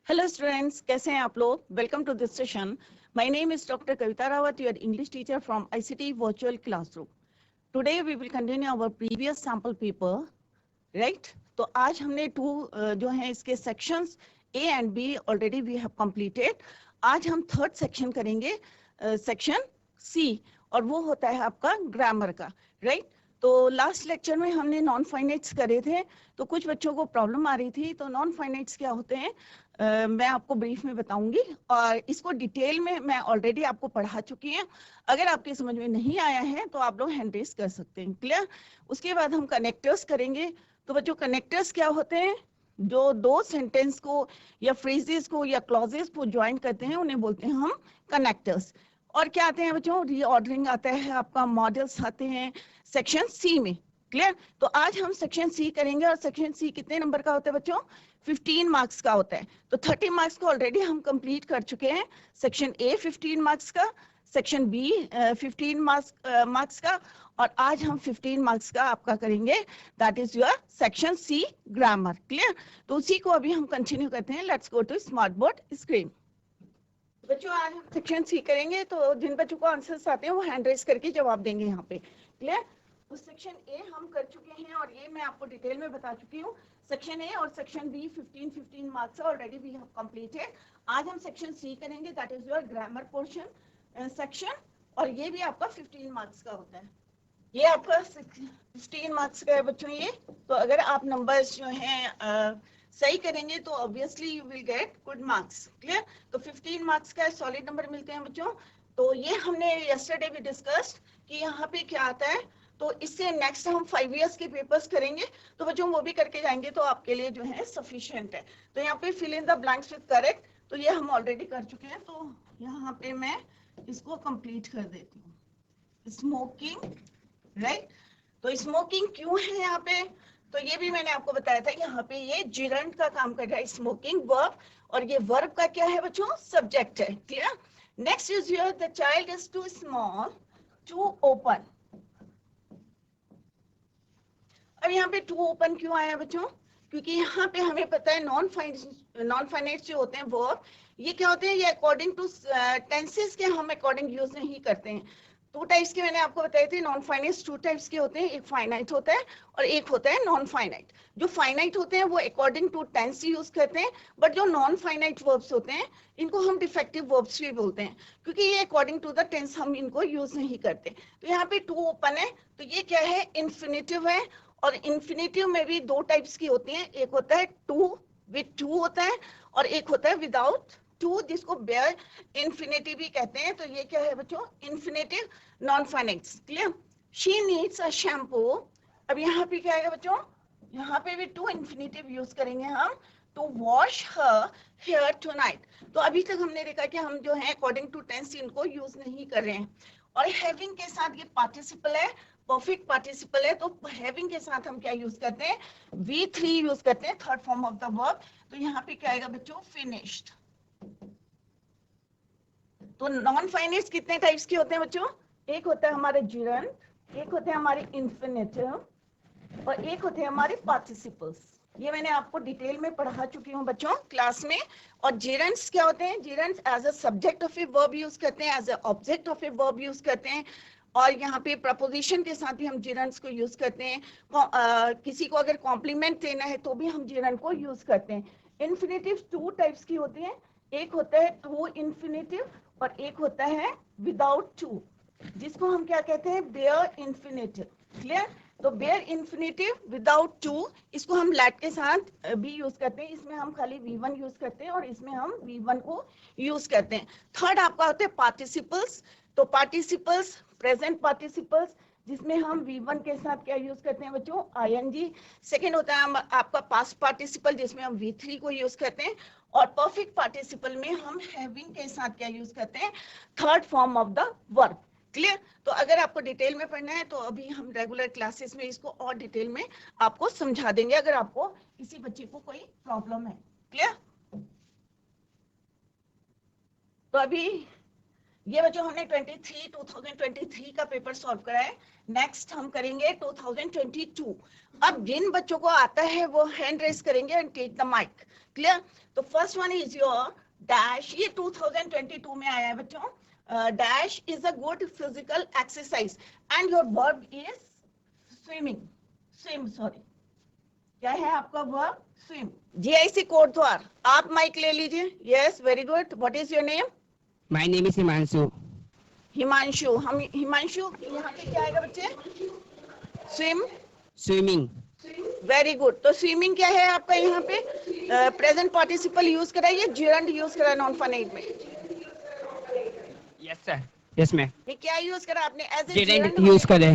Hello students, कैसे हैं आप लोग? Welcome to this session. My name is Dr. Kavita Rawat, your English teacher from ICT Virtual Classroom. Today we will continue our previous sample paper, right? तो आज हमने जो है इसके sections A and B already we have completed. आज हम third section करेंगे, section C, और वो होता है आपका grammar का, right? तो लास्ट लेक्चर में हमने नॉन फाइनाइट्स करे थे, तो कुछ बच्चों को प्रॉब्लम आ रही थी। तो नॉन फाइनाइट्स क्या होते हैं मैं आपको ब्रीफ में बताऊंगी, और इसको डिटेल में मैं ऑलरेडी आपको पढ़ा चुकी हूँ। अगर आपके समझ में नहीं आया है तो आप लोग हैंड रेज कर सकते हैं। क्लियर? उसके बाद हम कनेक्टर्स करेंगे। तो बच्चों, कनेक्टर्स क्या होते हैं? जो दो सेंटेंस को या फ्रेजेस को या क्लॉजेस को ज्वाइन करते हैं उन्हें बोलते हैं हम कनेक्टर्स। और क्या आते हैं बच्चों? रीऑर्डरिंग आता है, आपका मॉडल्स आते हैं सेक्शन सी में। क्लियर? तो आज हम सेक्शन सी करेंगे, और सेक्शन सी कितने नंबर का होता है बच्चों? 15 मार्क्स का होता है। तो 30 मार्क्स को ऑलरेडी हम कंप्लीट कर चुके हैं। सेक्शन ए 15 मार्क्स का, सेक्शन बी 15 मार्क्स का, और आज हम 15 मार्क्स का आपका करेंगे, that is your section C grammar. Clear? तो उसी को अभी हम कंटिन्यू करते हैं। Let's go to smart board screen. बच्चों, आज हम सेक्शन सी करेंगे, तो जिन बच्चों को आंसर्स आते हैं वो हैंड रेज करके जवाब देंगे यहाँ पे। क्लियर? तो सेक्शन ए हम कर चुके हैं, और ये मैं आपको डिटेल में बता चुकी हूँ। सेक्शन ए और section B 15 marks already we have completed. आज हम सेक्शन सी करेंगे, that is your grammar portion section, और ये भी आपका 15 मार्क्स का होता है। ये आपका 15 मार्क्स का है बच्चों ये। तो अगर आप नंबर्स जो हैं सही करेंगे तो obviously you will get good marks. Clear? तो 15 मार्क्स का सॉलिड नंबर मिलते हैं बच्चों। तो ये हमने यस्टरडे भी डिस्कस्ड कि यहाँ पे क्या आता है। तो इससे नेक्स्ट हम 5 इयर्स के पेपर्स करेंगे, तो बच्चों वो भी करके जाएंगे तो आपके लिए जो है सफिशिएंट है। तो यहाँ पे fill in the blanks with correct, तो ये हम ऑलरेडी कर चुके हैं। तो यहाँ पे मैं इसको कंप्लीट कर देती हूँ। Smoking, right? तो स्मोकिंग क्यों है यहाँ पे? तो ये भी मैंने आपको बताया था, यहाँ पे ये जिरंट का काम कर रहा है, स्मोकिंग वर्ब, और ये वर्ब का क्या है बच्चों? सब्जेक्ट है। Clear? Next is here the child is too small to open. अब यहाँ पे टू ओपन क्यों आया बच्चों? क्योंकि यहाँ पे हमें पता है नॉन फाइनाइट जो होते हैं वर्ब, ये क्या होते हैं? ये अकॉर्डिंग टू टेंसेस के हम अकॉर्डिंग यूज नहीं करते हैं। टू टाइप्स के मैंने आपको बताए थे नॉन फाइनाइट। टू टाइप्स के होते हैं, एक फाइनाइट होता है और एक होता है नॉन फाइनाइट। जो फाइनाइट होते हैं वो अकॉर्डिंग टू टेंस यूज करते हैं, बट जो नॉन फाइनाइट वर्ब्स होते हैं इनको हम डिफेक्टिव वर्ब्स भी बोलते हैं, क्योंकि ये अकॉर्डिंग टू द टेंस हम इनको यूज नहीं करते। तो यहाँ पे टू ओपन है, तो ये क्या है? इन्फिनेटिव है। और इन्फिनेटिव में भी दो टाइप्स की होती हैं, एक होता है टू विद टू होता है, और एक होता है विदाउट टू, जिसको बेयर इन्फिनेटिव भी कहते हैं। तो ये क्या है बच्चों? Infinitive non finites. Clear? She needs a shampoo. अब यहाँ पे क्या है बच्चों? यहाँ पे भी टू इन्फिनेटिव यूज करेंगे हम, to wash her hair tonight. तो अभी तक हमने देखा कि हम जो है अकॉर्डिंग टू टेंस इनको यूज नहीं कर रहे हैं। और हैविंग के साथ ये पार्टिसिपल है, परफेक्ट पार्टिसिपल है। तो हैविंग के साथ हम क्या यूज करते हैं? V3 यूज करते हैं, third form of the verb. तो यहाँ पे क्या आएगा बच्चों? फिनिश्ड। तो नॉन फाइनाइट्स कितने टाइप्स के होते हैं बच्चों? एक होता है हमारे जिरंट, एक होते हैं हमारे इन्फिनेटिव, और एक होते हैं हमारे पार्टिसिपल्स। ये मैंने आपको डिटेल में पढ़ा चुकी हूँ बच्चों क्लास में। और जेरेंट्स क्या होते हैं? Gerunds as a subject of a verb use करते हैं, as a object of a verb use करते हैं, और यहाँ पे प्रपोजिशन के साथ भी हम जेरेंट्स को यूज करते हैं। किसी को अगर कॉम्प्लीमेंट देना है तो भी हम जेरेंट को यूज करते हैं। इन्फिनेटिव टू टाइप्स की होती है, एक होता है टू इन्फिनेटिव और एक होता है विदाउट टू, जिसको हम क्या कहते हैं? Bare infinitive. क्लियर? तो बेयर इन्फिनेटिव विदाउट टू, इसको हम लेट के साथ भी यूज करते हैं। इसमें हम खाली V1 यूज करते हैं और इसमें हम V1 को यूज करते हैं। थर्ड आपका होता है पार्टिसिपल्स। तो पार्टिसिपल्स, प्रेजेंट पार्टिसिपल्स, जिसमें हम V1 के साथ क्या यूज करते हैं बच्चों? ING। सेकेंड होता है आपका पास्ट पार्टिसिपल, जिसमें हम V3 को यूज करते हैं। और परफेक्ट पार्टिसिपल में हम हैविंग के साथ क्या यूज करते हैं? Third form of the verb. Clear? तो अगर आपको डिटेल में पढ़ना है तो अभी हम रेगुलर क्लासेस में इसको और डिटेल में आपको समझा देंगे, अगर आपको किसी बच्चे को कोई प्रॉब्लम है। क्लियर? तो अभी ये बच्चों हमने 2023 का पेपर सॉल्व करा है। नेक्स्ट हम करेंगे 2022। अब जिन बच्चों को आता है वो हैंड रेस करेंगे and take the mic. Clear? तो first one is your dash. ये 2022 में आया है बच्चों। Dash is a good physical exercise and your verb is swimming. Swim, sorry, क्या है आपका वर्ब? स्विम। जीआईसी कोटद्वार, आप माइक ले लीजिए। Yes, very good. What is your name? My name is Himanshu. Himanshu. हम हिमांशु यहाँ पे क्या आएगा बच्चे? स्विम। Swimming. Very good. तो स्विमिंग क्या है आपका यहाँ पे? प्रेजेंट पार्टिसिपल यूज करा है, जिरंड यूज करा नॉन फाइनाइट में? Yes sir. Yes ma'am. ये क्या यूज करा आपने? एज ए Didn't use करे.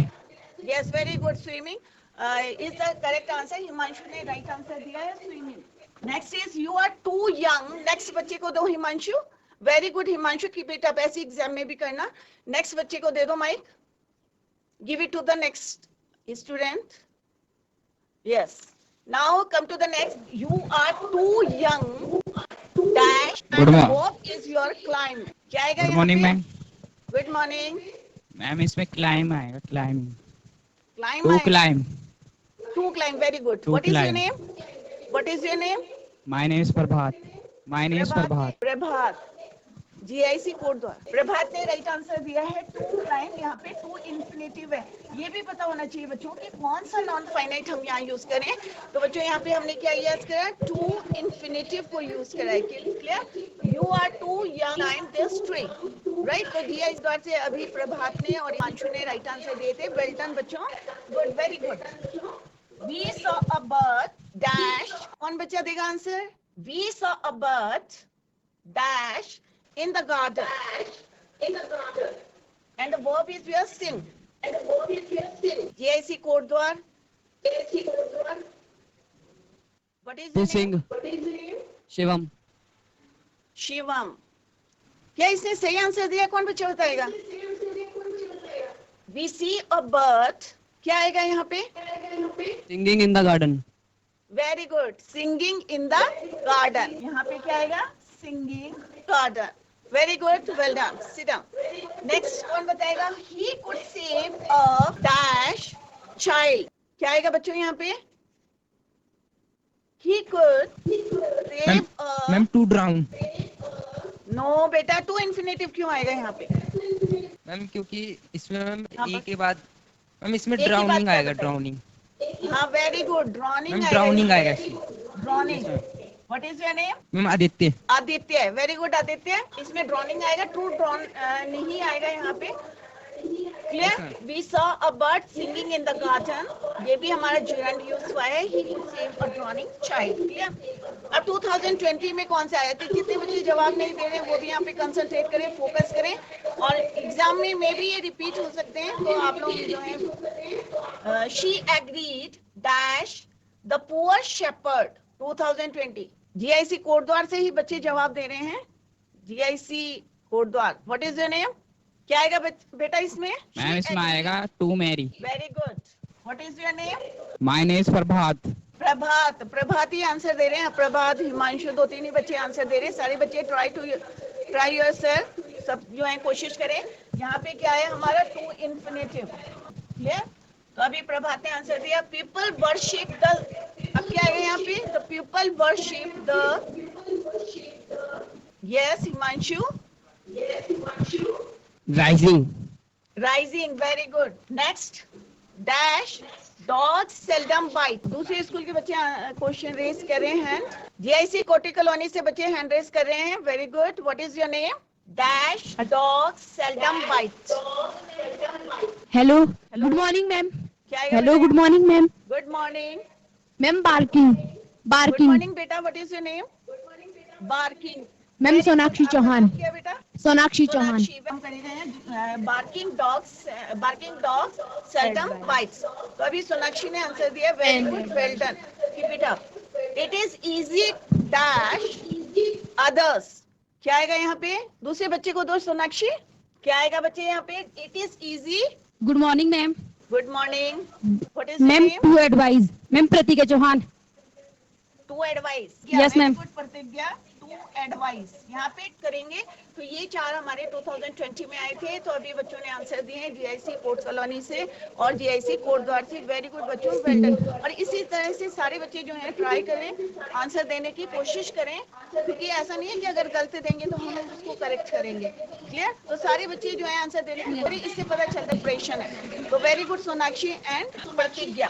Yes, very good. Swimming is the correct answer. Himanshu ने राइट आंसर दिया है, swimming. Next is you are too young. Next बच्चे को दो Himanshu. Very good Himanshu, keep it up. ऐसे एग्जाम में भी करना। नेक्स्ट बच्चे को दे दो mic. Give it to the next student. Yes, now come to the next. You are too young dash Good and morning. Walk is your climb. क्या आएगा? Good morning ma'am. Good morning. Ma'am इसमें climb आएगा. Climb. Climb To आएगा। climb. To climb, very good. To what is your climb. Name? What is your name? My name is Prabhat. My name is Prabhat. Prabhat. GIC Kotdwar. Prabhat ने right answer दिया है। To climb, यहाँ पे to infinitive है। ये भी पता होना चाहिए बच्चों कि कौन सा नॉन फाइनाइट हम यहाँ यूज करें। तो बच्चों यहाँ पे हमने क्या यूज करा? टू इंफिनिटिव को यूज करा है। Clear? You are too young climb this tree, right? तो जीआईसी द्वार से अभी प्रभात ने और हिमांशु ने राइट आंसर दिए थे। वेल डन बच्चों, good, very good. We saw a bird dash. कौन बच्चा देगा answer? We saw a bird dash in the garden. And the verb is we are sing. JIC Kotdwar. What is To your sing. name? Shivam. Shivam. क्या इसने सही answer दिया? कौन बच्चा बताएगा? We see a bird. क्या आएगा यहाँ पे? Singing in the garden. Very good. Singing in the garden. यहाँ पे क्या आएगा? Singing garden. Very good, well done. Sit down. Next कौन बताएगा? He could save a dash child. क्या आएगा बच्चों यहाँ पे? He could save a. Ma'am to drown. No बेटा, टू इन्फिनेटिव क्यों आएगा यहाँ पे? मैम क्योंकि इसमें मैम हाँ, एक के बाद मैम इसमें एक ही बात ड्राउनिंग क्या आएगा. बताइए? ड्राउनिंग. हाँ, वेरी गुड। ड्रॉनिंग मैम आएगा। ड्राउनिंग आएगा. Drowning. What is your name? Ma'am Aditya. Aditya. Very good Aditya. इसमें ड्रॉनिंग आएगा, ट्रू ड्रॉन नहीं आएगा यहाँ पे। Clear? We saw a bird singing in the garden. ये भी हमारा जुरंड यूज हुआ है। He could save a drowning child. Clear? अब 2020 में कौन सा आया? तो जितने बच्चे जवाब नहीं दे रहे वो भी यहाँ पे कंसंट्रेट करें, फोकस करें। और एग्जाम में भी ये रिपीट हो सकते हैं। तो आप लोग जो है she agreed dash the poor shepherd 2020। GIC Kotdwar से ही बच्चे जवाब दे रहे हैं। GIC Kotdwar. What is your name? क्या आएगा बेटा इसमें? मैम इसमें आएगा to marry. Very good. What is your name? My name is Prabhat. Prabhat. Prabhat ही आंसर दे रहे हैं। प्रभात, हिमांशु, दो तीन ही बच्चे आंसर दे रहे हैं। सारे बच्चे ट्राई योरसेल्फ। सब जो है कोशिश करें। यहाँ पे क्या है हमारा? To infinitive. क्लियर? तो अभी प्रभात ने आंसर दिया। People worship the. अब क्या आएगा यहाँ पे? The people worship the. Yes Himanshu. Rising. Rising, very good. Next dash dogs seldom bite. दूसरे स्कूल के बच्चे क्वेश्चन रेज कर रहे हैं। जीआईसी कोटी कॉलोनी से बच्चे हैंड रेज कर रहे हैं। Very good. What is your name? Dash dogs seldom bite. Hello, good morning ma'am. क्या hello, good morning ma'am. Good morning. Ma'am barking. Good barking. Morning बेटा। What is your name? Barking. Ma'am Sonakshi Chauhan. क्या बेटा? सोनाक्षी चौहान. सोनाक्षी। हम कर रहे हैं barking dogs seldom bytes. तो अभी सोनाक्षी ने आंसर दिया। Very good, well done, keep it up. It is easy dash others. क्या आएगा यहाँ पे? दूसरे बच्चे को दो सोनाक्षी। क्या आएगा बच्चे यहाँ पे? It is easy. Good morning ma'am. Good morning. What is ma'am to advise. Ma'am Prateeka Chauhan. To advise. Yes, ma'am. Good Pratigya. To advise यहाँ पे करेंगे। तो ये 4 हमारे 2020 में आए थे, तो अभी बच्चों ने आंसर दिए हैं जीआईसी कोट कॉलोनी से और जीआईसी कोट द्वार से। वेरी गुड बच्चों, वेल डन। और इसी तरह से सारे बच्चे जो हैं ट्राई करें, आंसर देने की कोशिश करें, क्योंकि ऐसा नहीं है कि अगर गलत देंगे तो हम उसको करेक्ट करेंगे। क्लियर? तो सारे बच्चे जो है आंसर देने की कोशिश, इससे पता चलता है प्रेशन है। तो वेरी गुड सोनाक्षी एंड प्रतिज्ञा।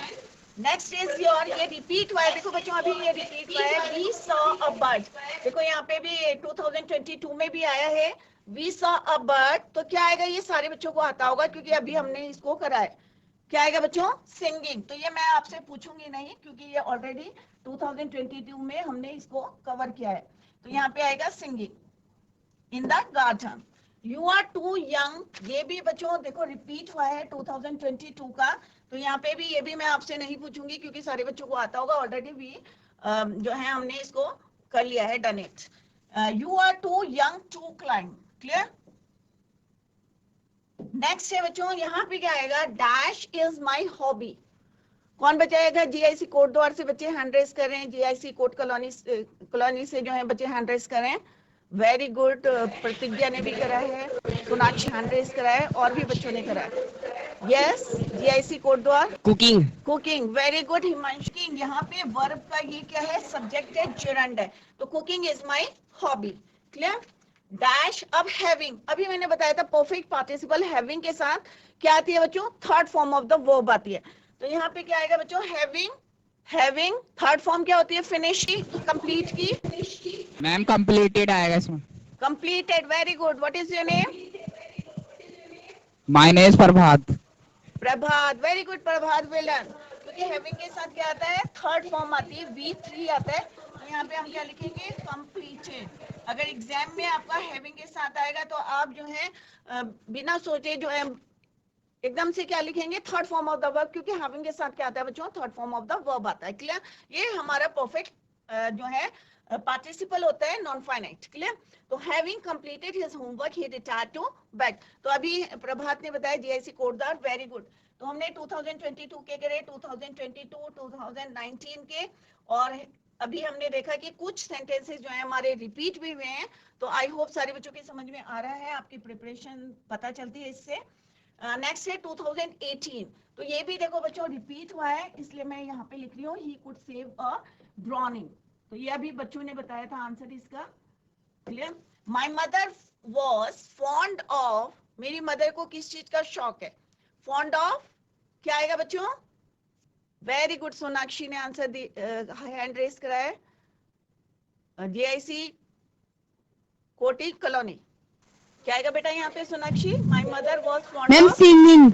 नेक्स्ट इज योर, ये रिपीट हुआ है, देखो बच्चों अभी ये रिपीट हुआ है, वी सॉ अ बर्ड। देखो यहाँ पे भी 2022 में भी आया है वी सॉ अ बर्ड। तो क्या आएगा, ये सारे बच्चों को आता होगा क्योंकि अभी हमने इसको करा है। क्या आएगा बच्चों? सिंगिंग। तो ये मैं आपसे पूछूंगी नहीं क्योंकि ये ऑलरेडी 2022 में हमने इसको कवर किया है। तो यहाँ पे आएगा singing in the garden. You are too young, ये भी बच्चों देखो रिपीट हुआ है 2022 का। तो यहाँ पे भी ये भी मैं आपसे नहीं पूछूंगी क्योंकि सारे बच्चों को आता होगा ऑलरेडी भी, जो है हमने इसको कर लिया है, done it. You are too young to climb. Clear? Next है बच्चों, यहाँ पे क्या आएगा, डैश इज माई हॉबी। कौन बचाएगा? जीआईसी कोट द्वार से बच्चे हैंड रेस कर रहे हैं, जीआईसी कोट कॉलोनी से जो है बच्चे हैंड रेस कर रहे हैं। वेरी गुड, प्रतिज्ञा ने भी करा है, सोनाक्षी हैंड रेस करा है, और भी बच्चों ने करा है। यस, जीआईसी कोट द्वार cooking. Cooking. Very good Himanshu. यहाँ पे वर्ब का ये क्या है, सब्जेक्ट है, gerund है। तो cooking is my hobby. Clear? Dash, अब हैविंग, अभी मैंने बताया था परफेक्ट पार्टिसिपल हैविंग के साथ क्या आती है बच्चों, third form of the verb आती है। तो यहाँ पे क्या आएगा बच्चों, हैविंग। हैविंग थर्ड फॉर्म क्या होती है, फिनिश की, कंप्लीट की। मैम कंप्लीटेड आएगा इसमें। Completed. Very good. What is your name? My name is Prabhat. Prabhat. Very good Prabhat, well done. क्योंकि हैविंग के साथ क्या आता है, थर्ड फॉर्म आती है, V3 आता है। तो यहाँ पे हम क्या लिखेंगे, कंप्लीटेड। अगर एग्जाम में आपका हैविंग के साथ आएगा तो आप जो है बिना सोचे जो है एकदम से क्या लिखेंगे, third form of the verb, क्योंकि हैविंग के साथ क्या आता है बच्चों, third form of the verb आता है। क्लियर? ये हमारा परफेक्ट जो है पार्टिसिपल होता है, नॉन फाइनाइट। क्लियर? तो having completed his homework he retired to bed. तो अभी प्रभात ने बताया जीआईसी कोटदार, वेरी गुड। तो हमने 2022 के करे, 2022 2019 के, और अभी हमने देखा कि कुछ सेंटेंसेस जो है हमारे रिपीट भी हुए हैं। तो आई होप सारे बच्चों के समझ में आ रहा है, आपकी प्रिपरेशन पता चलती है इससे। नेक्स्ट है 2018। तो ये भी देखो बच्चों रिपीट हुआ है, इसलिए मैं यहाँ पे लिख रही हूँ, ही कुड सेव अ ड्रॉइंग। तो ये अभी बच्चों ने बताया था आंसर इसका। Clear? My mother was fond of, मेरी मदर को किस चीज का शौक है, फॉन्ड ऑफ क्या आएगा बच्चों? वेरी गुड, सोनाक्षी ने आंसर दी, हैंड रेस करा है, जीआईसी कोटी कॉलोनी। क्या आएगा बेटा यहाँ पे Sonakshi? My mother was fond ma'am of singing.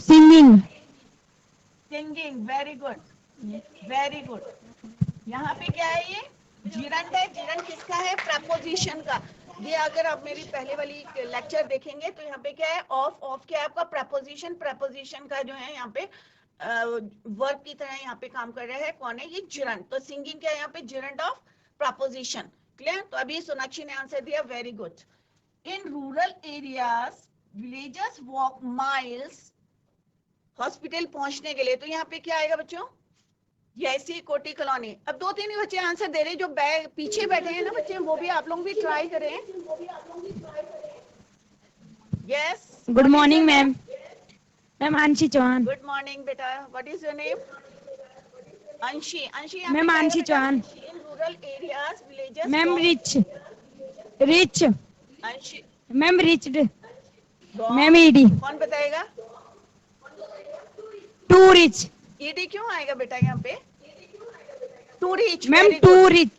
Singing. Singing. Very good, very good. यहाँ पे क्या है, ये जिरंड है। जिरंड किसका है? प्रपोजिशन का। ये अगर आप मेरी पहले वाली लेक्चर देखेंगे तो यहाँ पे क्या है, ऑफ। ऑफ क्या है आपका? प्रपोजिशन। प्रपोजिशन का जो है यहाँ पे वर्ब की तरह यहाँ पे काम कर रहा है, कौन है? ये जिरंड। तो सिंगिंग क्या है यहाँ पे? Gerund of preposition. क्लियर? तो अभी सोनाक्षी ने आंसर दिया, वेरी गुड। इन rural areas villagers walk miles hospital पहुंचने के लिए। तो यहाँ पे क्या आएगा बच्चों? जैसी कोटी कॉलोनी। अब 2-3 ही बच्चे आंसर दे रहे हैं, जो बैग पीछे बैठे हैं ना बच्चे, वो भी आप लोग भी ट्राई करें। Yes, good morning ma'am. Ma'am Anshi Chauhan. Good morning बेटा, what is your name? Anshi. Anshi यहाँ मैम पे क्या अंशी आएगा बेटा? Chauhan. In rural areas villages ma'am rich. Rich. Anshi ma'am riched. wrong। Ma'am ED. कौन बताएगा? To rich. ईडी क्यों आएगा बेटा यहाँ पे? To reach. Ma'am very to good. Reach.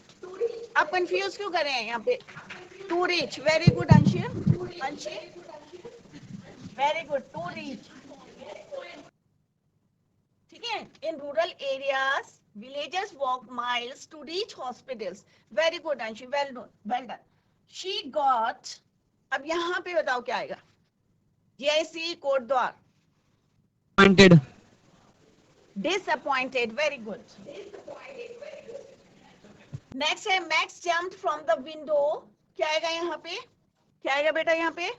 आप कंफ्यूज क्यों कर रहे हैं यहाँ पे? To rich. वेरी गुड अंशी। अंशी वेरी गुड, टू रिच। ठीक है? In rural areas villages walk miles to reach hospitals. Very good Anshi, well done, well done. She got, अब यहाँ पे बताओ क्या आएगा? GIC Kotdwar. Wanted. Disappointed. Very good. Next है Max jumped from the window. क्या आएगा यहाँ पे? क्या आएगा बेटा यहाँ पे?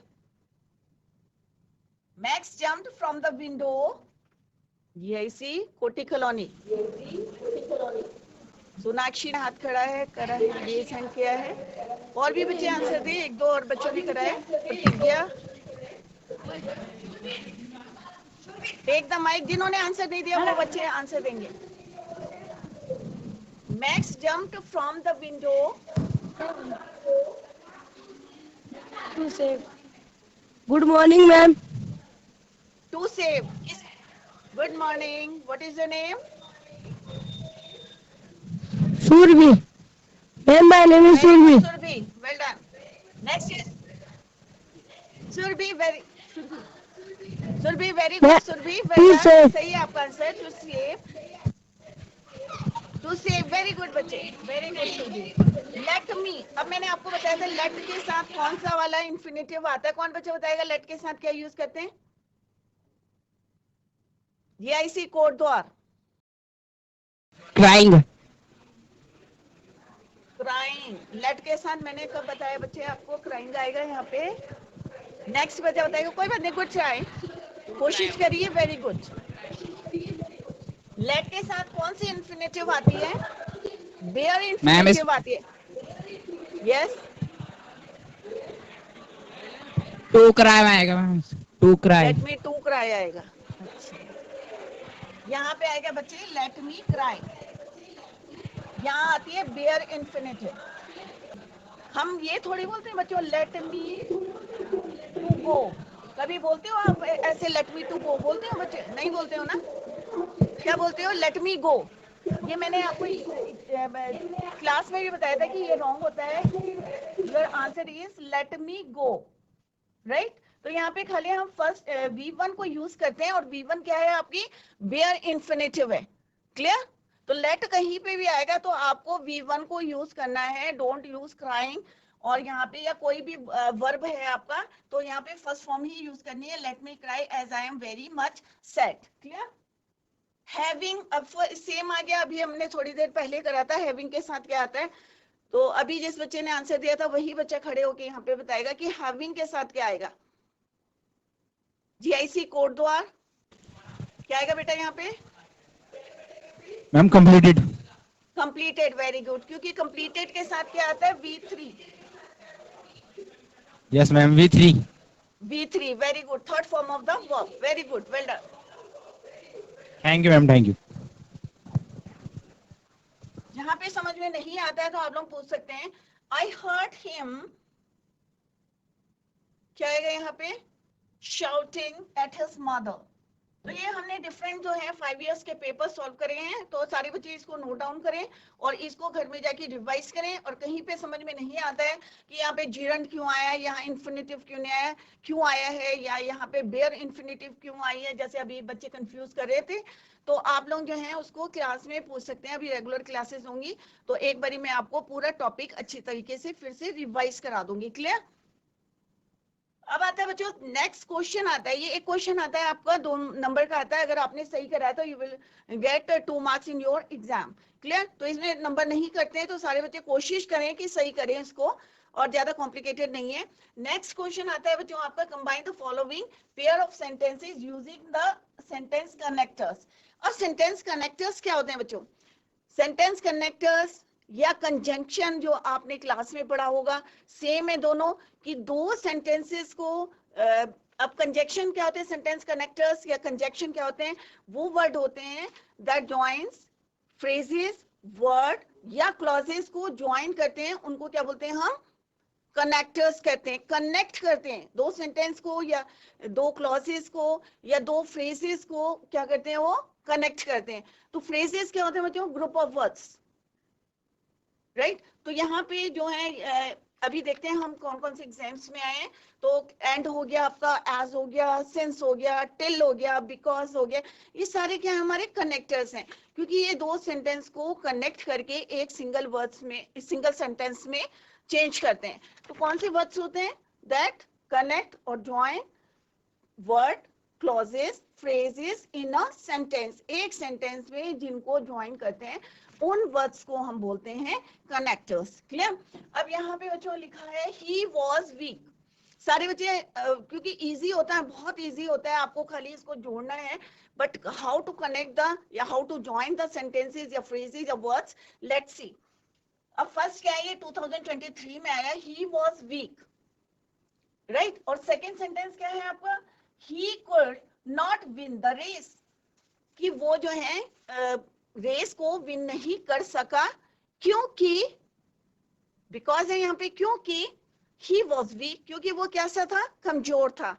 Max jumped from the window, GIC Koti colony. Sonakshi ने हाथ खड़ा है, करा है, ये सेंड किया है। और भी बच्चे आंसर दिए, एक दो और बच्चों ने करा है। प्रतिज्ञा, टेक द माइक। जिन्होंने आंसर नहीं दिया वो बच्चे आंसर देंगे। Max jumped from the window To save. Good morning, ma'am. to save. Good morning. What is your name? Surbi. Ma'am, my name is Very good, Surbi. Surbi. Well done. Next is Surbi. Surbi, very good. Surbi, well To done. save. सही है आपका answer. To save. To save. Very good बच्चे. Very good Surbi. Let me. अब मैंने आपको बताया था let के साथ कौन सा वाला इंफिनिटिव आता है। कौन बच्चा बताएगा let के साथ क्या यूज करते हैं? GIC कोड द्वार। Crying. क्राइंग। लेट के साथ मैंने कब बताया बच्चे आपको? क्राइंग आएगा यहाँ पे। नेक्स्ट बच्चा बताएगा। कोई बात नहीं, गुड ट्राई, कोशिश करिए। Very good. लेट के साथ कौन सी इंफिनिटिव आती है? बेयर इंफिनिटिव आती है। यस, To cry आएगा ma'am. To cry. Let me to cry आएगा। अच्छा, यहाँ पे आएगा बच्चे लेट मी क्राई। यहाँ आती है बेयर इंफिनिटिव। हम ये थोड़ी बोलते हैं बच्चों लेट मी टू गो। कभी बोलते हो आप ऐसे लेट मी टू गो? बोलते हो बच्चे? नहीं बोलते हो ना? क्या बोलते हो? लेट मी गो। ये मैंने आपको क्लास में भी बताया था कि ये रॉन्ग होता है। Your answer is let me go, right? तो यहाँ पे खाली हम फर्स्ट V1 को यूज करते हैं और V1 क्या है आपकी? बेयर इंफिनिटिव है। क्लियर? तो लेट कहीं पे भी आएगा तो आपको V1 को यूज करना है। Don't use crying. और यहाँ पे या कोई भी वर्ब है आपका तो यहाँ पे फर्स्ट फॉर्म ही यूज करनी है। Let me cry as I am very much sad. Clear? Having, अब सेम आ गया। अभी हमने थोड़ी देर पहले करा था। हैविंग के साथ क्या आता है? तो अभी जिस बच्चे ने आंसर दिया था वही बच्चा खड़े होके यहाँ पे बताएगा कि हैविंग के साथ क्या आएगा। GIC कोड द्वार क्या आएगा बेटा यहाँ पे? Ma'am completed. Completed. Very good, क्योंकि कंप्लीटेड के साथ क्या आता है? V3। Yes ma'am V3. V3, very good. Third form of the verb. Very good, well done. Thank you ma'am, thank you. जहां पे समझ में नहीं आता है तो आप लोग पूछ सकते हैं। आई हर्ड हिम, क्या आएगा यहाँ पे? Shouting at his mother. तो ये हमने डिफरेंट जो है 5 इयर्स के पेपर सॉल्व करे हैं। तो सारे बच्चे इसको नोट डाउन करें और इसको घर में जाके रिवाइज करें। और कहीं पे समझ में नहीं आता है कि यहाँ पे जीरंड क्यों आया, यहाँ इन्फिनिटिव क्यों नहीं आया, क्यों आया है, या यहाँ पे बेयर इन्फिनिटिव क्यों आई है, जैसे अभी बच्चे कंफ्यूज कर रहे थे, तो आप लोग जो है उसको क्लास में पूछ सकते हैं। अभी रेगुलर क्लासेस होंगी तो एक बारी मैं आपको पूरा टॉपिक अच्छी तरीके से फिर से रिवाइज करा दूंगी। क्लियर? अब आता है बच्चों नेक्स्ट क्वेश्चन आता है। ये एक क्वेश्चन आता है आपका 2 नंबर का आता है। अगर आपने सही कराया तो you will get 2 marks in your exam. Clear? तो इसमें नंबर नहीं करते हैं तो सारे बच्चे कोशिश करें कि सही करें इसको, और ज्यादा कॉम्प्लिकेटेड नहीं है। नेक्स्ट क्वेश्चन आता है बच्चों आपका combine the following pair of sentences using the sentence connectors. और सेंटेंस कनेक्टर्स क्या होते हैं बच्चों? सेंटेंस कनेक्टर्स या कंजंक्शन जो आपने क्लास में पढ़ा होगा, सेम है दोनों, कि दो सेंटेंसेस को अब कंजंक्शन क्या होते हैं, सेंटेंस कनेक्टर्स या कंजंक्शन क्या होते हैं? वो वर्ड होते हैं दैट जॉइंस फ्रेजेस, वर्ड या क्लॉजेस को ज्वाइन करते हैं, उनको क्या बोलते हैं हम? कनेक्टर्स कहते हैं। कनेक्ट करते हैं दो सेंटेंस को या दो क्लॉजेस को या दो फ्रेजेस को, क्या करते हैं वो? कनेक्ट करते हैं। तो फ्रेजेस क्या होते हैं बच्चों? Group of words, right? तो यहाँ पे जो है अभी देखते हैं हम कौन कौन से एग्जाम्स में आए हैं। तो एंड हो गया आपका, एज हो गया, सिंस हो गया, टिल हो गया, बिकॉज हो गया, ये सारे क्या हमारे कनेक्टर्स हैं, क्योंकि ये दो सेंटेंस को कनेक्ट करके एक सिंगल वर्ड्स में, सिंगल सेंटेंस में चेंज करते हैं। तो कौन से वर्ड्स होते हैं? दैट कनेक्ट और join word, clauses, phrases in a sentence. एक सेंटेंस में जिनको ज्वाइन करते हैं उन वर्ड्स को हम बोलते हैं कनेक्टर्स। क्लियर? अब यहाँ पे बच्चों लिखा है ही वॉज वीक। सारे बच्चे क्योंकि इजी होता है, बहुत इजी होता है, आपको खाली इसको जोड़ना है, but how to connect the या how to join the sentences या फ्रेजेस या वर्ड्स, लेट्स सी। अब फर्स्ट क्या है, ये 2023 में आया, ही वाज वीक, राइट। और सेकंड सेंटेंस क्या है आपका, he could not win the race, कि वो जो है रेस को विन नहीं कर सका, क्योंकि बिकॉज है यहाँ पे, क्योंकि ही वॉज वीक, क्योंकि वो कैसा था, कमजोर था,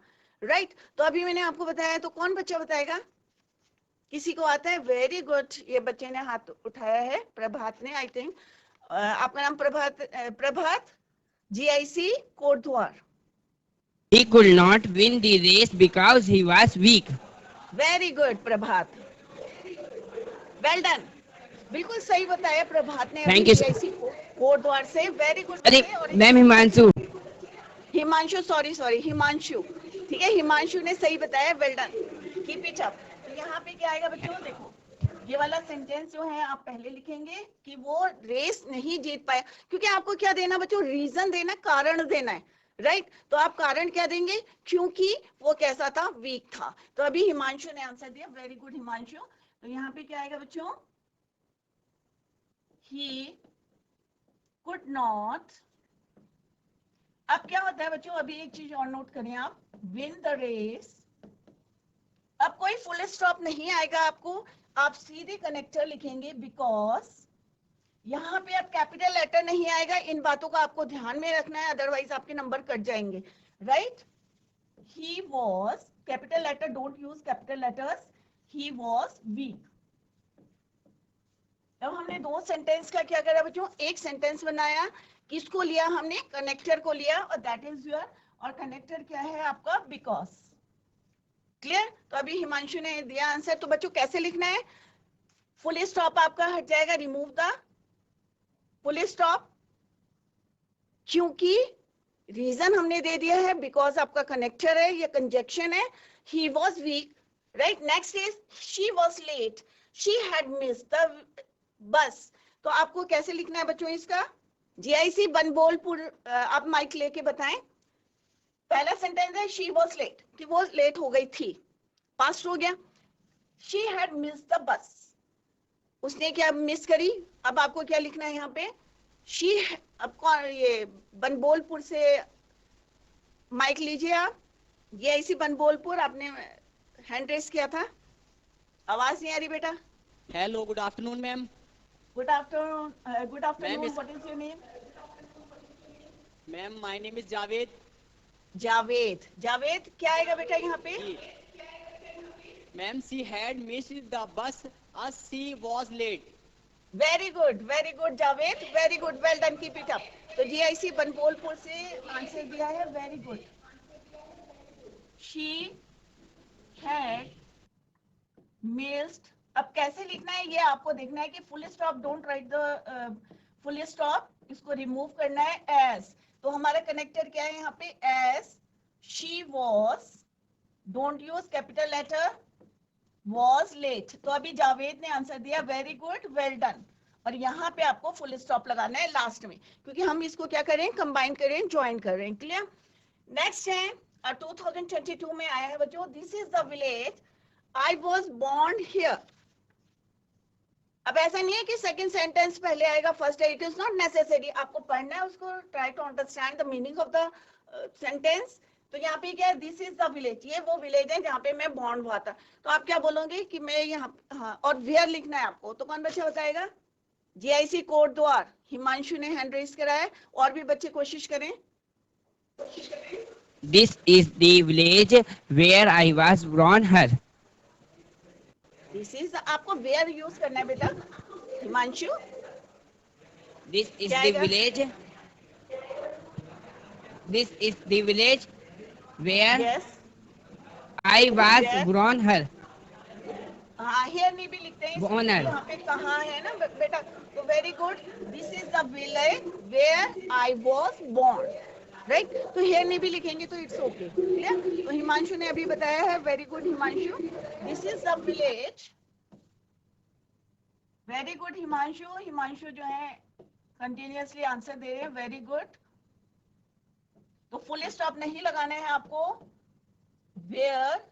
राइट। तो अभी मैंने आपको बताया, तो कौन बच्चा बताएगा, किसी को आता है, वेरी गुड, ये बच्चे ने हाथ उठाया है, प्रभात ने, आई थिंक आपका नाम प्रभात, प्रभात, GIC Kotdwar. He could not win the race because he was weak. Very good Prabhat, well done, बिल्कुल सही बताया प्रभात ने, Thank you, sir. GIC Kotdwar से, वेरी गुड। अरे मैम हिमांशु, हिमांशु, सॉरी हिमांशु, ठीक है, हिमांशु ने सही बताया, well done, keep it up. तो यहाँ पे क्या आएगा बच्चों, देखो ये वाला सेंटेंस जो है आप पहले लिखेंगे कि वो रेस नहीं जीत पाया, क्योंकि आपको क्या देना बच्चों, रीजन देना, कारण देना है, राइट। तो आप कारण क्या देंगे, क्योंकि वो कैसा था, वीक था। तो अभी हिमांशु ने आंसर दिया, वेरी गुड हिमांशु। तो यहाँ पे क्या आएगा बच्चों, ही कुड नॉट, अब क्या होता है बच्चों, अभी एक चीज और नोट करें आप, विन द रेस, अब कोई फुल स्टॉप नहीं आएगा आपको, आप सीधे कनेक्टर लिखेंगे, बिकॉज यहाँ पे अब कैपिटल लेटर नहीं आएगा, इन बातों का आपको ध्यान में रखना है, अदरवाइज आपके नंबर कट जाएंगे, right. He was, capital letter don't use capital letters, he was weak. अब हमने दो सेंटेंस का क्या करा बच्चों, एक सेंटेंस बनाया, किसको लिया हमने, कनेक्टर को लिया, और दैट इज योर, और कनेक्टर क्या है आपका, बिकॉज, क्लियर। तो अभी हिमांशु ने दिया आंसर, तो बच्चों कैसे लिखना है, फुल स्टॉप आपका हट जाएगा, रिमूव द फुल स्टॉप, क्योंकि रीजन हमने दे दिया है, बिकॉज आपका कनेक्टर है, ये कंजक्शन है, he was weak, right. Next is she was late, she had missed the bus. तो आपको कैसे लिखना है बच्चों इसका, GIC बनबोलपुर, आप माइक लेके बताएं। पहला सेंटेंस है शी वॉज लेट, कि वो लेट हो गई थी, पास्ट हो गया। शी हैड मिस्ड द बस, उसने क्या मिस करी, अब आपको क्या लिखना है यहाँ पे, शी, अब कौन, ये बनबोलपुर से माइक लीजिए आप, GIC बनबोलपुर, आपने हैंड रेस किया था, आवाज नहीं आ रही बेटा। Hello, good afternoon, ma'am. Good afternoon, good afternoon, Ma'am, what is your name. ma'am, my name is Javed. Javed, Javed क्या आएगा बेटा यहाँ पे, Ji. Ma'am, she had missed the bus as she was late. Very good Javed, very good, well done, keep it up. तो GIC बनबोलपुर से answer दिया है, very good. She had missed, अब कैसे लिखना है ये आपको देखना है, कि full stop, don't write the full stop, इसको रिमूव करना है, एज। तो हमारा कनेक्टर क्या है यहाँ पे, as she was, don't use capital letter, was late. तो अभी जावेद ने आंसर दिया, वेरी गुड, वेल डन। और यहाँ पे आपको फुल स्टॉप लगाना है लास्ट में, क्योंकि हम इसको क्या करें, कंबाइन करें, ज्वाइन कर रहे हैं, क्लियर। नेक्स्ट है 2022 में आया है बच्चों, this is the village I was born here. अब ऐसा नहीं है कि सेकंड सेंटेंस पहले आएगा, फर्स्ट है, इट इज नॉट नेसेसरी, आपको पढ़ना है उसको, try to understand the meaning of the sentence. तो यहाँ पे क्या है, दिस इज द विलेज, ये वो विलेज है जहाँ पे मैं बॉर्न हुआ था। तो आप क्या बोलोगे कि मैं यहाँ, हाँ, और वेयर लिखना है आपको, तो कौन बच्चा बताएगा, GIC कोटद्वार, हिमांशु ने हैंड रेस करा है, और भी बच्चे कोशिश करें। this is the village where I was born her. This is, आपको वेयर यूज करना है बेटा, हिमांशु। This is क्या the आएगा? village. This is the village where yes, I was Where? born her. हाँ, हियर नहीं भी लिखते हैं, Born her. यहाँ पे कहाँ है ना बेटा, तो very good, this is the village where I was born, right. तो हियर नहीं भी लिखेंगे तो इट्स ओके, क्लियर। तो हिमांशु ने अभी बताया है, very good Himanshu, this is the village, very good Himanshu. Himanshu जो है कंटिन्यूअसली आंसर दे रहे हैं, वेरी गुड। तो फुल स्टॉप नहीं लगाना है आपको, वेयर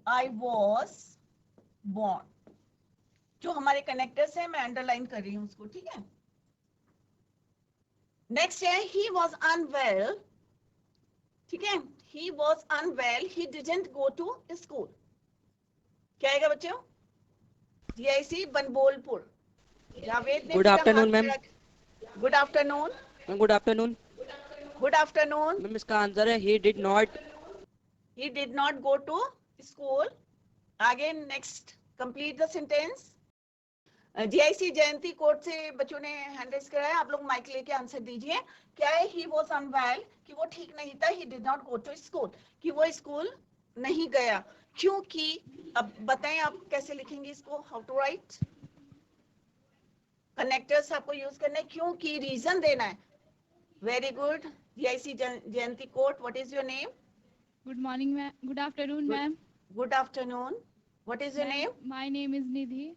आई वॉज बॉर्न। जो हमारे कनेक्टर्स हैं मैं अंडरलाइन कर रही हूं उसको, ठीक है। नेक्स्ट है ही वॉज अनवेल, ठीक है, he was unwell, he didn't go to school. क्या आएगा बच्चों? जीआईसी बनबोलपुर। जावेद ने Good बेटा हाथ afternoon, ma'am. खड़ा। Good afternoon. Ma'am, good afternoon. Good afternoon. Ma'am, इसका आंसर है he did not. He did not go to school. आगे next, complete the sentence. GIC Jayanti court से बच्चों ने हैंड रेज करा है, आप लोग माइक लेके आंसर दीजिए। क्या है? ही वॉज अनवेल, कि वो ठीक नहीं था। He did not go to school, कि वो स्कूल नहीं गया क्योंकि। अब बताएं आप कैसे लिखेंगे इसको, हाउ टू राइट। कनेक्टर्स आपको यूज करना है, क्योंकि रीजन देना है। Very good. GIC Jayanti court, what is your name? Good morning, ma'am. Good afternoon, Good- ma'am. Good afternoon. What is your Ma'am, name? my name is Nidhi.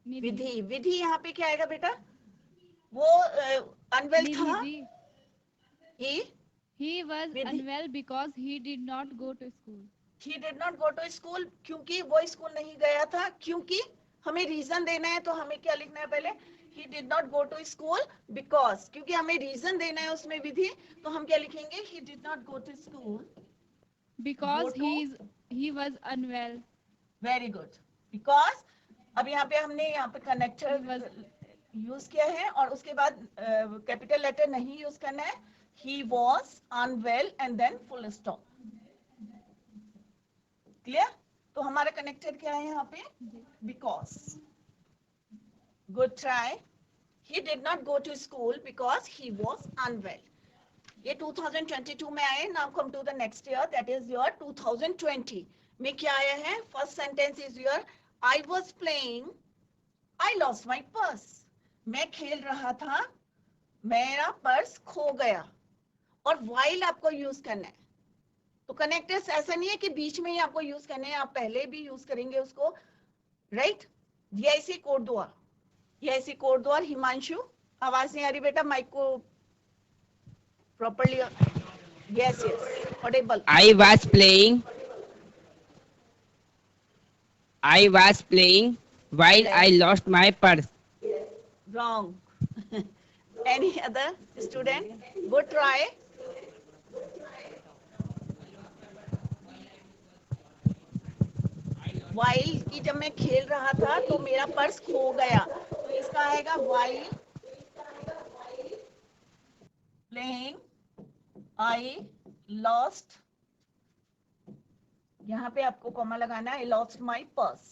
विधि। विधि यहाँ पे क्या आएगा बेटा? वो अनवेल था। Nidhi ji. He He was Vidhi. unwell because he did not go to school. he did not go to school, क्योंकि वो school नहीं गया था। क्योंकि हमें रीजन देना है, तो हमें क्या लिखना है पहले? he did not go to school because, क्योंकि हमें रीजन देना है उसमें विधि, तो हम क्या लिखेंगे? he did not go to school Because Go to- he was unwell. Very good. Because अब यहाँ पे हमने यहाँ पे कनेक्टर He was- यूज किया है, और उसके बाद कैपिटल लेटर नहीं यूज करना है। He was unwell and then full stop. Clear? तो हमारा कनेक्टर क्या है यहाँ पे? Because. Good try. He did not go to school because he was unwell. ये 2022 में आए। Now come to the next year, that is your 2020 में क्या आया है? First sentence is your I was playing, I lost my purse. मैं खेल रहा था, मेरा पर्स खो गया। और वाइल आपको यूज करना है। तो कनेक्टर्स ऐसा नहीं है कि बीच में ही आपको यूज करने हैं, आप पहले भी यूज करेंगे उसको, राइट। जीआईसी कोड द्वार, जीआईसी कोड द्वार। हिमांशु, आवाज नहीं आ रही बेटा, माइक को properly. Yes yes, Audible. I was playing. I was playing while I lost my purse. Wrong. Any other student? Good try. While कि जब मैं खेल रहा था तो मेरा पर्स खो गया, तो इसका आएगा while playing I lost, यहाँ पे आपको कॉमा लगाना है, I lost my purse।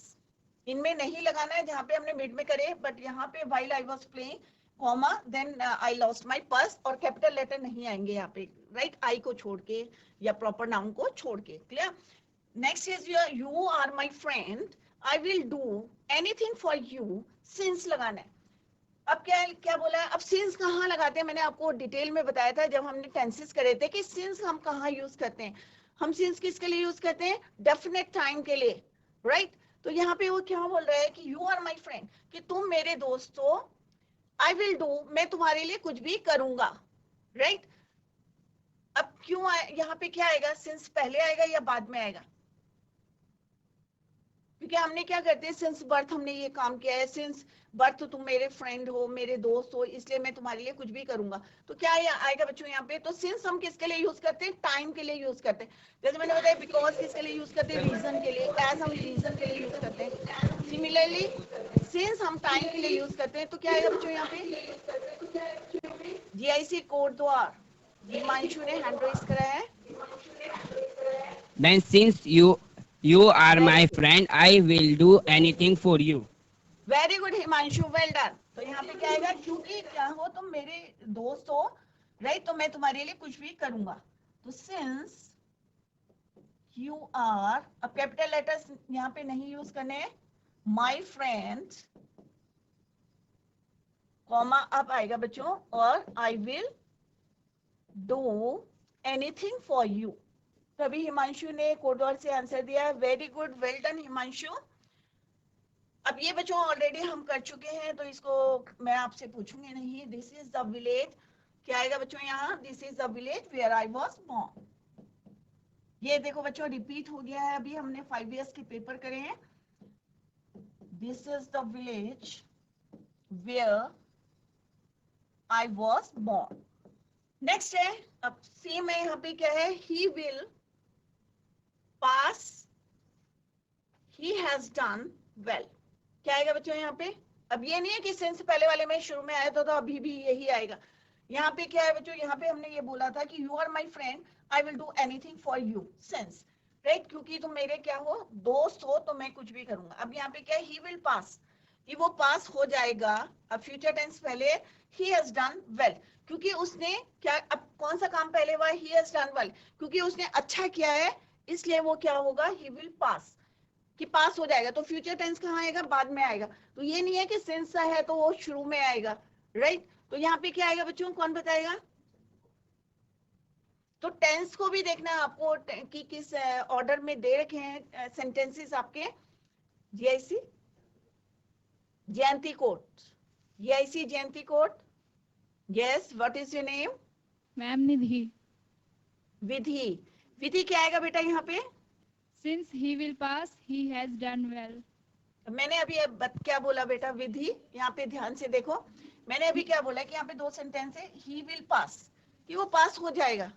इनमें नहीं लगाना है जहाँ पे हमने मिड में करे, बट यहाँ पे while I was playing comma then I lost my purse, और कैपिटल लेटर नहीं आएंगे यहाँ पे, राइट। I को छोड़ के या प्रॉपर नाउन को छोड़ के। Clear? Next is your you are my friend, I will do anything for you, since लगाना है। अब क्या क्या बोला है? अब सिंस कहाँ लगाते हैं? मैंने आपको डिटेल में बताया था जब हमने टेंसेस करे थे कि सिंस हम कहाँ यूज करते हैं। हम सिंस किसके लिए यूज करते हैं? डेफिनेट टाइम के लिए, राइट। तो यहाँ पे वो क्या बोल रहा है कि यू आर माई फ्रेंड, कि तुम मेरे दोस्त हो। आई विल डू, मैं तुम्हारे लिए कुछ भी करूंगा, राइट। अब क्यों यहाँ पे क्या आएगा? सिंस पहले आएगा या बाद में आएगा? क्योंकि हमने क्या करते हैं, सिंस बर्थ हमने ये काम किया है। सिंस बर्थ तुम मेरे फ्रेंड हो, मेरे दोस्त हो, इसलिए मैं तुम्हारे लिए कुछ भी करूंगा। तो क्या आएगा बच्चों यहाँ पे? तो सिंस हम किसके लिए यूज करते हैं? टाइम के लिए यूज करते हैं। जैसे मैंने बताया बिकॉज किसके लिए यूज करते हैं? रीजन के लिए। एज हम रीजन के लिए यूज करते हैं। सिमिलरली सिंस हम टाइम के लिए यूज करते हैं, तो क्या आएगा बच्चों यहाँ पे? जीआईसी कोड द्वार। हिमांशु ने हैंड रेज करा है। Then since you are my friend, I will do anything for you. Very good Himanshu, well done. तो यहाँ पे क्या आएगा? क्योंकि क्या हो, तुम मेरे दोस्त हो, राइट, तो मैं तुम्हारे लिए कुछ भी करूंगा। तो सिंस यू आर, अब कैपिटल लेटर्स यहाँ पे नहीं यूज करने, माई फ्रेंड कॉमा अब आएगा बच्चों, और आई will do anything for you. तभी हिमांशु ने कोडवर्ड से आंसर दिया। Very good, well done Himanshu. अब ये बच्चों ऑलरेडी हम कर चुके हैं, तो इसको मैं आपसे पूछूंगी नहीं। दिस इज द विलेज, क्या आएगा बच्चों यहाँ? This is the village where I was born. ये देखो बच्चों रिपीट हो गया है, अभी हमने 5 years के पेपर करे हैं। This is the village where I was born. Next है, अब सी में यहाँ पे क्या है? He will pass, he has done well. क्या आएगा बच्चों यहाँ पे? अब ये नहीं है कि सेंस पहले वाले में शुरू में आया था तो अभी भी यही आएगा। यहाँ पे क्या है बच्चों? यहाँ पे हमने ये बोला था कि you are my friend, I will do anything for you, since, right? क्योंकि तुम मेरे क्या हो? दोस्त हो, तो मैं कुछ भी करूंगा। अब यहाँ पे क्या है? ही विल पास, कि वो पास हो जाएगा। अब फ्यूचर टेंस पहले, ही हैज डन वेल, क्योंकि उसने क्या, अब कौन सा काम पहले हुआ? ही हैज डन वेल, क्योंकि उसने अच्छा किया है, इसलिए वो क्या होगा? ही विल पास, कि पास हो जाएगा। तो फ्यूचर टेंस कहाँ आएगा? बाद में आएगा। तो ये नहीं है कि सेंस है तो वो शुरू में आएगा, राइट? तो यहाँ पे क्या आएगा बच्चों? कौन बताएगा? तो टेंस को भी देखना है आपको कि किस ऑर्डर में दे रखे हैं सेंटेंसेस आपके। GIC Jayanti Kot, GIC Jayanti Kot. Yes, what is your name? Ma'am Nidhi. Vidhi. Vidhi क्या आएगा बेटा यहाँ पे? Since he will pass, he has done well. मैंने अभी क्या बोला बेटा? विधि। यहाँ पे ध्यान से देखो, मैंने अभी क्या बोला कि यहाँ पे 2 सेंटेंस है। ही विल पास, कि वो पास हो जाएगा।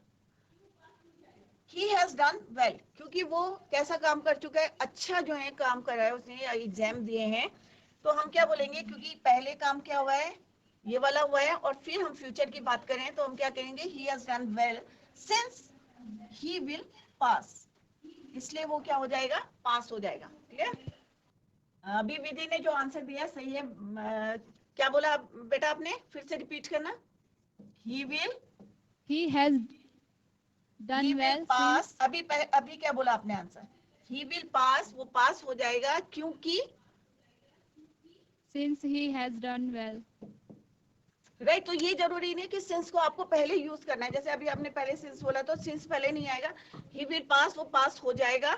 ही हैज डन वेल, क्योंकि वो कैसा काम कर चुका है? अच्छा जो है काम कर रहा है, उसने एग्जाम दिए हैं। तो हम क्या बोलेंगे? क्योंकि पहले काम क्या हुआ है? ये वाला हुआ है, और फिर हम फ्यूचर की बात करें तो हम क्या करेंगे? ही has done well since he will पास, इसलिए वो क्या हो जाएगा? पास हो जाएगा। क्लियर? अभी विधि ने जो आंसर दिया सही है। क्या बोला बेटा आपने? फिर से रिपीट करना। He will, He has done he well will pass। अभी क्या बोला आपने आंसर? he will pass, वो पास हो जाएगा क्योंकि, since he has done well. Right? तो ये जरूरी नहीं कि सिंस को आपको पहले यूज करना है। जैसे अभी आपने पहले सिंस बोला तो सिंस पहले नहीं आएगा। ही विल पास, वो पास हो जाएगा।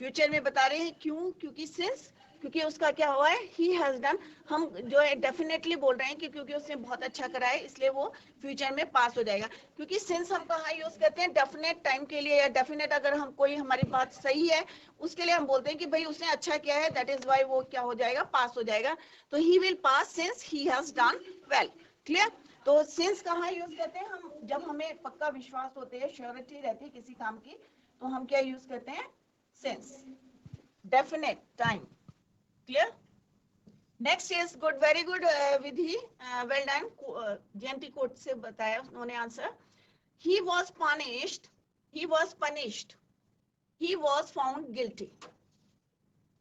फ्यूचर में बता रहे हैं क्यों? क्योंकि सिंस, क्योंकि उसका क्या हुआ है? ही हैज डन। हम जो है डेफिनेटली बोल रहे हैं कि क्योंकि उसने बहुत अच्छा करा है, इसलिए वो फ्यूचर में पास हो जाएगा। क्योंकि सिंस हम कहाँ यूज करते हैं? डेफिनेट टाइम के लिए, या डेफिनेट अगर हम कोई हमारी बात सही है उसके लिए हम बोलते हैं कि भाई उसने अच्छा किया है, दैट इज वाई वो क्या हो जाएगा? पास हो जाएगा। तो ही will pass since he has done well. Clear? तो सिंस कहाँ यूज करते हैं हम? जब हमें पक्का विश्वास होते है, श्योरिटी रहती है किसी काम की, तो हम क्या यूज करते हैं? Since. Definite time. Clear? Next is good, very good Vidhi, well done. Jayanti कोट से बताया उन्होंने answer. He was punished, he was punished, he was found guilty.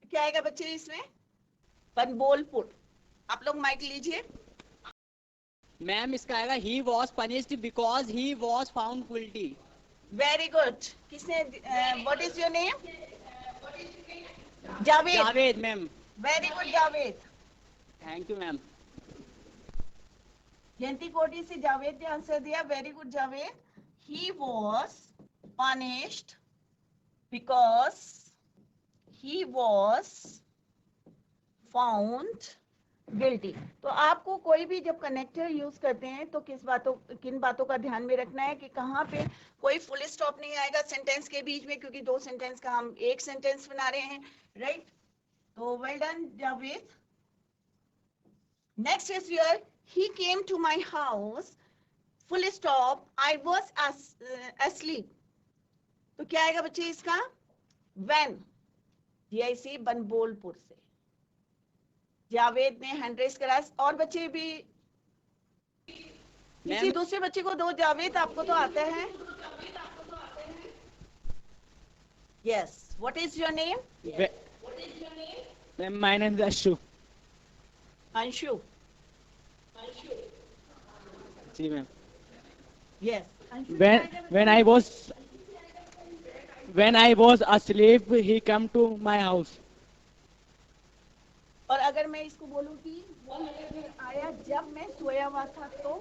क्या आएगा बच्चे इसमें? बनबोलपुर। आप लोग माइक लीजिए। मैम इसका आएगा he was punished because he was found guilty. Very good. किसने? What is your name? Javed. Javed ma'am. Very good Javed. Thank you ma'am. Jayanti Koti से जावेद ने आंसर दिया। Very good Javed. He was punished because he was found guilty. तो आपको कोई भी जब connector use करते हैं तो किन बातों का ध्यान में रखना है कि कहाँ पे कोई फुल स्टॉप नहीं आएगा सेंटेंस के बीच में, क्योंकि 2 सेंटेंस का हम एक सेंटेंस बना रहे हैं, राइट? तो well done Javed. Next is your, he came to my house, full stop, I was asleep। तो क्या आएगा बच्चे इसका? व्हेन। जीआईसी बनबोलपुर से जावेद ने हैंड रेस करा। और बच्चे भी, किसी दूसरे बच्चे को दो। जावेद आपको तो आता है। Yes, what is your name? Ma'am, my name is Ashu. Anshu. जी ma'am. Yes, When I was asleep, he come to my house. और अगर मैं इसको बोलूं कि वो मेरे घर आया जब मैं सोया हुआ था, तो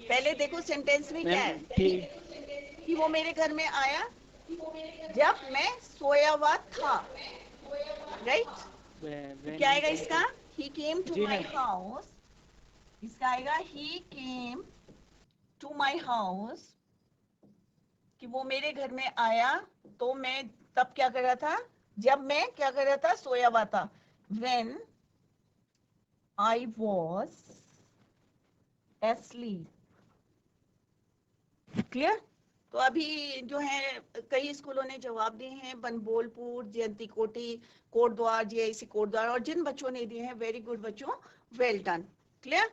पहले देखो सेंटेंस में क्या है? Ma'am, ठीक। कि वो मेरे घर में आया जब मैं सोया हुआ था, राइट? क्या आएगा इसका? He came to जी my मैम। house इसका आएगा ही केम टू माई हाउस, कि वो मेरे घर में आया तो मैं तब क्या कर रहा था, जब मैं क्या कर रहा था, सोया हुआ था। when I was asleep। Clear? तो अभी जो है कई स्कूलों ने जवाब दिए हैं, बनबोलपुर, जयंती कोटी, कोटद्वार, जीआईसी कोटद्वार, और जिन बच्चों ने दिए हैं वेरी गुड बच्चों, वेल डन। क्लियर?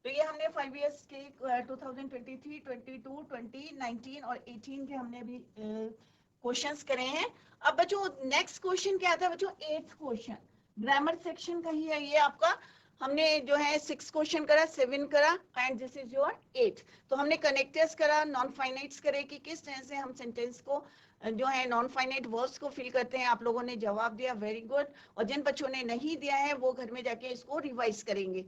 तो ये हमने 5 इयर्स के 2023, 22, 20, 19 और 18 के हमने भी क्वेश्चंस करे हैं। अब बच्चों नेक्स्ट क्वेश्चन क्या आता है बच्चों, 8th क्वेश्चन ग्रामर सेक्शन का ही है ये आपका। हमने जो है 6 क्वेश्चन करा, 7 करा, एंड दिस इज योर 8। तो हमने कनेक्टर्स करा, नॉन फाइनाइट्स करे कि किस तरह से हम सेंटेंस को जो है नॉन फाइनाइट वर्ब्स को फिल करते हैं। आप लोगों ने जवाब दिया, वेरी गुड। और जिन बच्चों ने नहीं दिया है वो घर में जाके इसको रिवाइज करेंगे।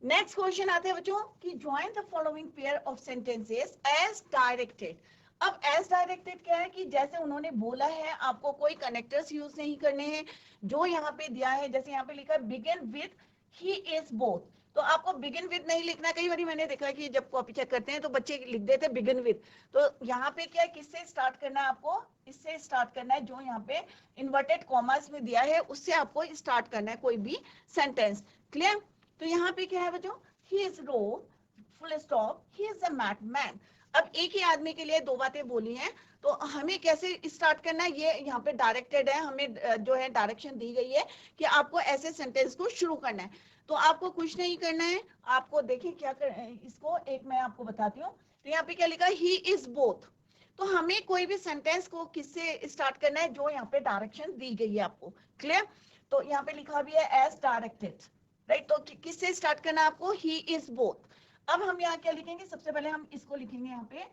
नेक्स्ट क्वेश्चन आते हैं बच्चों कि join the following pair of sentences as directed. अब एज डायरेक्टेड क्या है कि जैसे उन्होंने बोला है, आपको कोई कनेक्टर्स यूज नहीं करने हैं। जो यहाँ पे दिया है, जैसे यहाँ पे लिखा है begin with he is both, तो आपको बिगिन विद नहीं लिखना। कई बार मैंने देखा कि जब कॉपी चेक करते हैं तो बच्चे लिख देते हैं बिगिन विद। तो यहाँ पे क्या है, किससे स्टार्ट करना है आपको, इससे स्टार्ट करना है जो यहाँ पे इन्वर्टेड कॉमास में दिया है, उससे आपको स्टार्ट करना है कोई भी सेंटेंस। क्लियर? तो यहाँ पे क्या है बच्चों, he is row full stop he is a man. अब एक ही आदमी के लिए 2 बातें बोली हैं, तो हमें कैसे स्टार्ट करना है, ये यहाँ पे डायरेक्टेड है, हमें जो है डायरेक्शन दी गई है कि आपको ऐसे सेंटेंस को शुरू करना है। तो आपको कुछ नहीं करना है, आपको देखिए क्या कर, इसको एक मैं आपको बताती हूँ। तो यहाँ पे क्या लिखा है, ही इज बोथ। तो हमें कोई भी सेंटेंस को किससे स्टार्ट करना है, जो यहाँ पे डायरेक्शन दी गई है आपको। क्लियर? तो यहाँ पे लिखा भी है एज डायरेक्टेड, राइट? तो किससे स्टार्ट करना है आपको, ही इज बोथ। अब हम यहाँ क्या लिखेंगे, सबसे पहले हम इसको लिखेंगे यहाँ पे,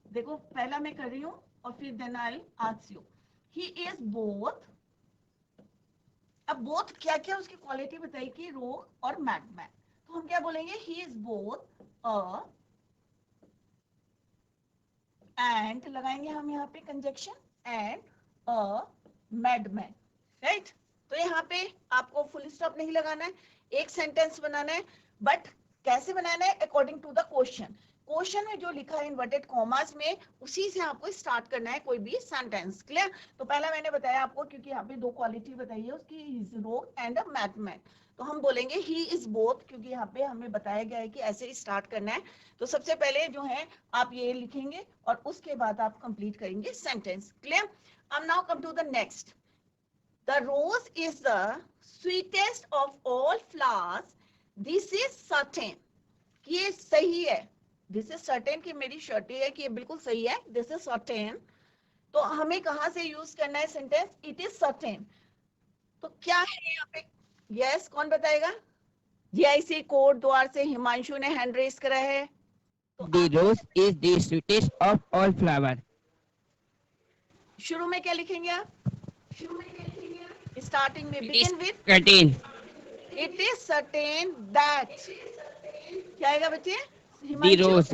देखो पहला मैं कर रही हूँ और फिर then I ask you. He is both. अब बोथ क्या क्या उसकी क्वालिटी बताई कि रोग और मैडमैन। तो हम क्या बोलेंगे, he is both a, and लगाएंगे हम यहाँ पे conjunction, and a madman, right? तो यहाँ पे आपको फुल स्टॉप नहीं लगाना है, एक सेंटेंस बनाना है, बट कैसे बनाना है, according to the question. Question में जो लिखा है इन्वर्टेड कॉमास में, उसी से आपको स्टार्ट करना है कोई भी सेंटेंस। क्लियर? तो पहला मैंने बताया आपको, क्योंकि यहाँ पे 2 क्वालिटी बताई है उसकी, ही इज रोग एंड अ मैडमैन। तो हम बोलेंगे ही इज बोथ, क्योंकि यहाँ पे हमें बताया गया है कि ऐसे स्टार्ट करना है। तो सबसे पहले जो है आप ये लिखेंगे और उसके बाद आप कंप्लीट करेंगे सेंटेंस। क्लियर? अब now come to the next. The rose is the sweetest of all flowers. This is certain. ये सही है। This is certain कि मेरी शर्ट है कि ये बिल्कुल सही है। This is certain. तो हमें कहाँ से यूज करना है सेंटेंस, it is certain। तो क्या है यहाँ पे, यस कौन बताएगा? जीआईसी कोड द्वार से हिमांशु ने हैंड रेस करा है। तो The rose is the sweetest of all flowers. शुरू में क्या लिखेंगे आप? स्टार्टिंग में It is begin with certain. It is certain that, क्या आएगा बच्चे? The rose.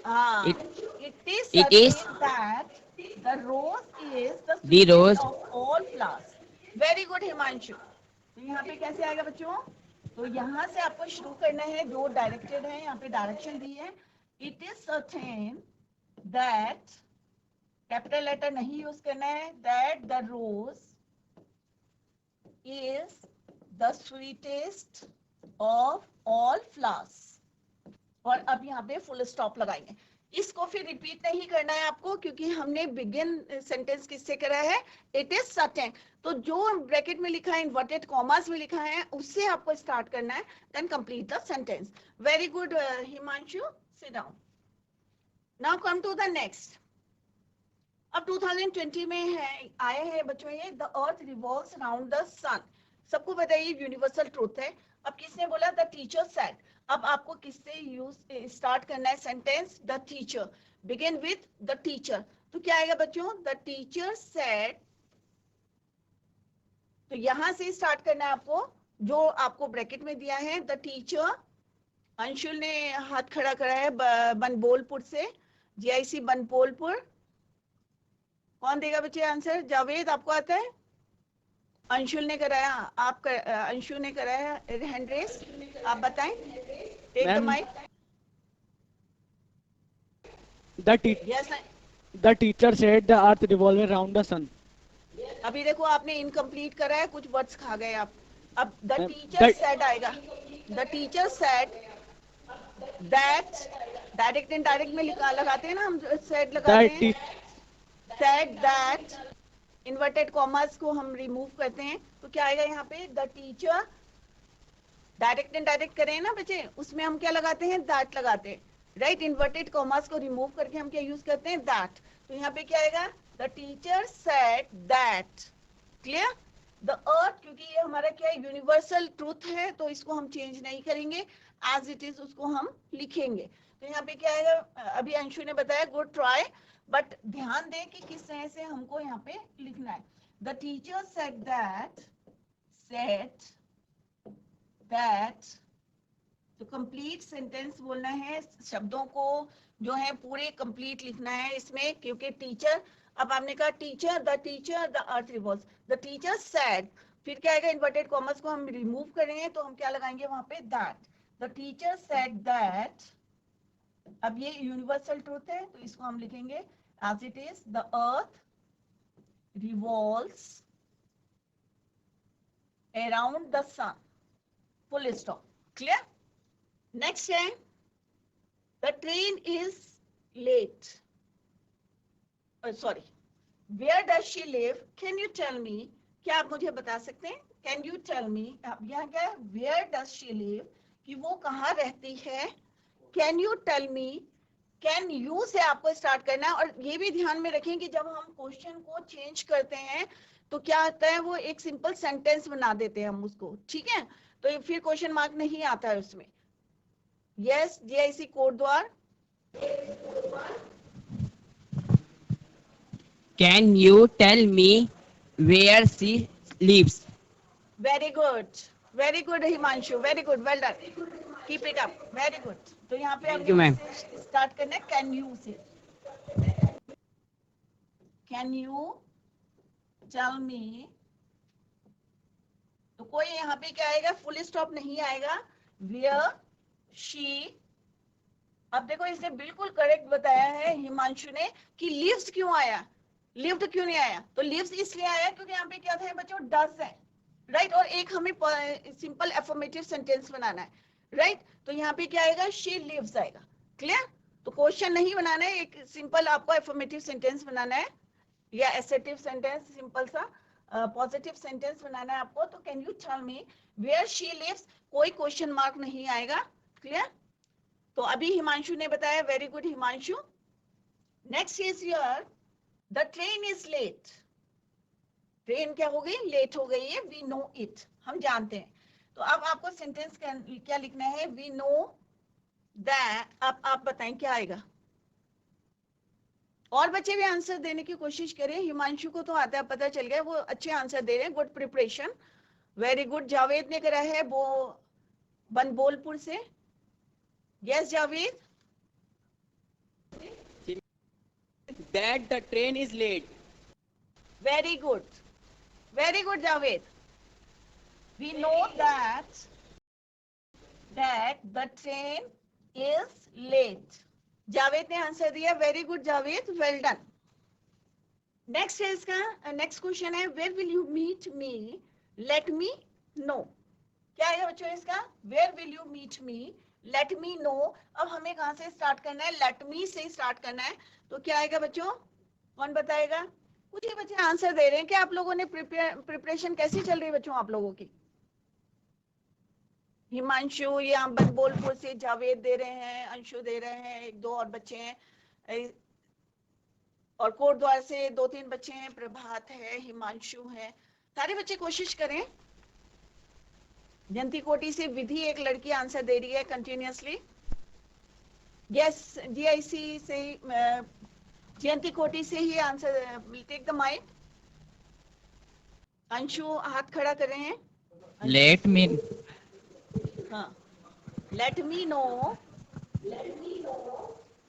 हाँ, It- it is it is- certain that the rose is the The sweetest rose- of all flowers. Very good Himanshu. तो यहाँ पे कैसे आएगा बच्चों? तो यहाँ से आपको शुरू करना है, जो डायरेक्टेड है, यहाँ पे डायरेक्शन दी है। It is certain that, capital letter नहीं यूज करना है, that the rose is the sweetest of all flowers. और अब यहाँ पे फुल स्टॉप लगाएंगे। इसको फिर रिपीट नहीं करना है आपको, क्योंकि हमने बिगिन सेंटेंस किससे करा है, इट इज सर्टेन। तो जो ब्रैकेट में लिखा है, इन्वर्टेड कॉमास में लिखा है, उससे आपको स्टार्ट करना है, then complete the sentence. Very good Himanshu, sit down. Now come to the next. अब 2020 में है आए हैं बच्चों ये, the earth revolves around the sun. सबको पता है ये यूनिवर्सल ट्रूथ है। अब किसने बोला? The teacher said. अब आपको किससे यूज स्टार्ट करना है sentence? The teacher, begin with the teacher. तो क्या आएगा बच्चों? The teacher said. तो यहां से स्टार्ट करना है आपको, जो आपको ब्रैकेट में दिया है, द टीचर। अंशुल ने हाथ खड़ा करा है बनबोलपुर से, जीआईसी बनबोलपुर। कौन देगा बच्चे आंसर? जावेद आपको आता है? अंशुल ने कराया, अंशु ने कराया हैंड रेस, आप बताएं, take the Ma'am, mic. Yes, the teacher said the earth revolves around the sun. अभी देखो आपने इनकम्प्लीट करा है, कुछ वर्ड्स खा गए आप। अब द Ma'am, टीचर सेड आएगा, the teacher said that, direct and direct में लगाते हैं ना हम, सेड लगाते हैं, सेड दैट, इन्वर्टेड कॉमर्स को हम रिमूव करते हैं, तो क्या आएगा यहाँ पे, the teacher, direct and direct करें ना बच्चे, उसमें हम क्या लगाते हैं, दैट लगाते हैं, राइट। इन्वर्टेड कॉमर्स को रिमूव करके हम क्या यूज करते हैं, दैट। तो यहाँ पे क्या आएगा, the teacher said that, clear. The earth, क्योंकि ये हमारा क्या है, यूनिवर्सल ट्रूथ है, तो इसको हम चेंज नहीं करेंगे, एज इट इज उसको हम लिखेंगे। तो यहाँ पे क्या आएगा, अभी अंशु ने बताया, गुड ट्राई, बट ध्यान दें कि किस तरह से हमको यहाँ पे लिखना है। द टीचर सेड दैट, तो कंप्लीट सेंटेंस बोलना है, शब्दों को जो है पूरे कंप्लीट लिखना है इसमें, क्योंकि टीचर, अब आपने कहा teacher, the earth revolves, the teacher said, फिर क्या आएगा, इन्वर्टेड कॉमर्स को हम रिमूव करेंगे तो हम क्या लगाएंगे वहां पे, that. The teacher said that, अब ये यूनिवर्सल ट्रूथ है तो इसको हम लिखेंगे as it is, the earth revolves around the sun, full stop, clear. Next है, the train is late, sorry, where does she live, can you tell me, क्या आप मुझे बता सकते हैं, कैन यू टेल मी, अब यहाँ क्या है, वेयर डज शी लिव, कि वो कहाँ रहती है, can you tell me, can you say आपको स्टार्ट करना है। और ये भी ध्यान में रखें कि जब हम क्वेश्चन को चेंज करते हैं तो क्या आता है, वो एक सिंपल सेंटेंस बना देते हैं हम उसको, ठीक है, तो फिर क्वेश्चन मार्क नहीं आता है उसमें। यस, जीआईसी कोड द्वार, Can you tell me where she lives? Very good Himanshu, very good, well done, keep it up, very good. तो यहाँ पे Thank you, ma'am. स्टार्ट करना है कैन यू से, कैन यू टेल मी, तो कोई यहाँ पे क्या आएगा, फुल स्टॉप नहीं आएगा, वेयर शी, अब देखो इसने बिल्कुल करेक्ट बताया है हिमांशु ने कि लिव्स क्यों आया, लिव्ड क्यों नहीं आया, तो लिव्स इसलिए आया क्योंकि यहाँ पे क्या था बच्चों, डस है, राइट, और एक हमें सिंपल एफर्मेटिव सेंटेंस बनाना है, राइट, तो यहाँ पे क्या आएगा, शी लिव्स आएगा, क्लियर। तो क्वेश्चन नहीं बनाना है, एक सिंपल आपको एफर्मेटिव सेंटेंस बनाना है, या एसेटिव सेंटेंस, सिंपल सा पॉजिटिव सेंटेंस बनाना है आपको। तो can you tell me where she lives, कोई क्वेश्चन मार्क नहीं आएगा, क्लियर। तो अभी हिमांशु ने बताया, very good Himanshu. Next is your, the train is late, train क्या हो गई, लेट हो गई है, वी नो इट, हम जानते हैं। तो अब आपको सेंटेंस क्या लिखना है, वी नो दैट, अब आप बताएं क्या आएगा, और बच्चे भी आंसर देने की कोशिश करें, हिमांशु को तो आता है, पता चल गया, वो अच्छे आंसर दे रहे हैं, good preparation, very good. Javed ने करा है वो बनबोलपुर से, yes Javed, That the train is late. very good Javed, we know that the train is late, Javed ने आंसर दिया, very good Javed, well done. Next है इसका, नेक्स्ट क्वेश्चन है, where will you meet me, let me know, क्या है बच्चों इसका, where will you meet me, let me know. अब हमें कहां से स्टार्ट करना है, लेट मी से स्टार्ट करना है, तो क्या आएगा बच्चों, कौन बताएगा, कुछ ही बच्चे आंसर दे रहे हैं, क्या आप लोगों ने प्रिपरेशन कैसी चल रही है बच्चों आप लोगों की, हिमांशु, यहाँ बनबोलपुर से जावेद दे रहे हैं, अंशु दे रहे हैं, एक दो और बच्चे हैं, और कोटद्वार से 2-3 बच्चे हैं, प्रभात है, हिमांशु है, सारे बच्चे कोशिश करें। जयंती कोटी से विधि एक लड़की आंसर दे रही है कंटिन्यूअसली, यस, जीआईसी से जयंती कोटी से ही answer, take the mike. Anshu हाथ खड़ा कर रहे हैं, Let me हाँ, let me know,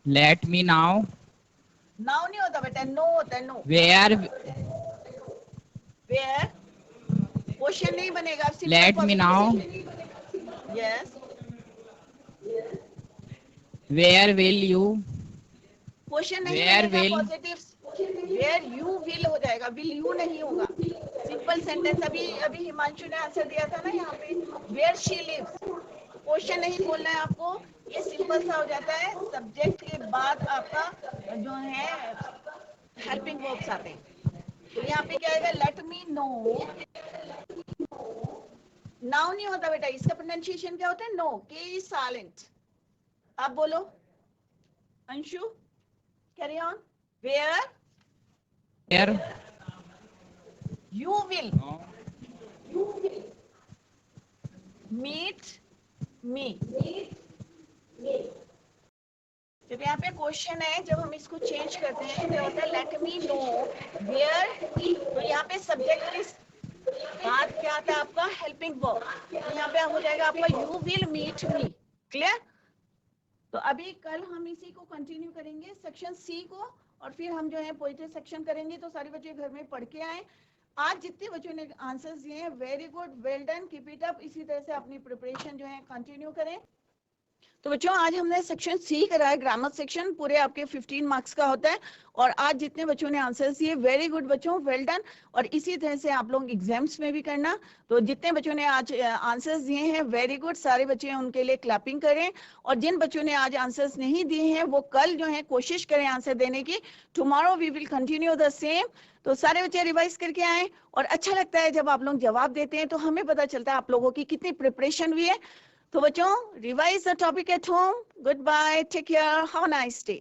now now नहीं होता बेटा, नो होता है, नो, where वेयर क्वेश्चन नहीं बनेगा. Let me know. Yes. Where will you? Question नहीं Where बनेगा. will? Positive. Where you will हो जाएगा. Will you नहीं होगा. Simple sentence. अभी हिमांशु ने आंसर दिया था ना यहाँ पे. Where she lives. क्वेश्चन नहीं बोलना है आपको. ये सिंपल सा हो जाता है. सब्जेक्ट के बाद आपका जो है हेल्पिंग वर्ब्स आते हैं. तो यहाँ पे क्या आएगा? Late me no. नाउ नहीं होता बेटा. इसका प्रोनाउंसिएशन क्या होता है? नो. के इज साइलेंट. आप बोलो Anshu. Carry on. Where Where? you will meet me. जब यहाँ पे क्वेश्चन है, जब हम इसको चेंज करते हैं तो होता है लेट मी नो वेयर. तो यहाँ पे सब्जेक्ट के बाद क्या आता है आपका? Helping verb. यहाँ पे हो जाएगा आपका you will meet me. Clear? तो अभी कल हम इसी को कंटिन्यू करेंगे सेक्शन सी को, और फिर हम जो है पोइट्री सेक्शन करेंगे. तो सारे बच्चे घर में पढ़ के आए. आज जितने बच्चों ने आंसर्स दिए हैं, very good, well done, keep it up. इसी तरह से अपनी प्रिपरेशन जो है कंटिन्यू करें. तो बच्चों आज हमने सेक्शन सी करा है. ग्रामर सेक्शन पूरे आपके 15 मार्क्स का होता है. और आज जितने बच्चों ने आंसर्स दिए, वेरी गुड बच्चों, वेल डन. और इसी तरह से आप लोग एग्जाम्स में भी करना. तो जितने बच्चों ने आज आंसर्स दिए हैं, वेरी गुड. सारे बच्चे उनके लिए क्लैपिंग करें. और जिन बच्चों ने आज आंसर्स नहीं दिए हैं, वो कल जो है कोशिश करें आंसर देने की. Tomorrow we will continue the same. तो सारे बच्चे रिवाइज करके आए. और अच्छा लगता है जब आप लोग जवाब देते हैं, तो हमें पता चलता है आप लोगों की कितनी प्रिपरेशन हुई है. तो बच्चों, revise the topic at home. Good bye, take care, have a nice day.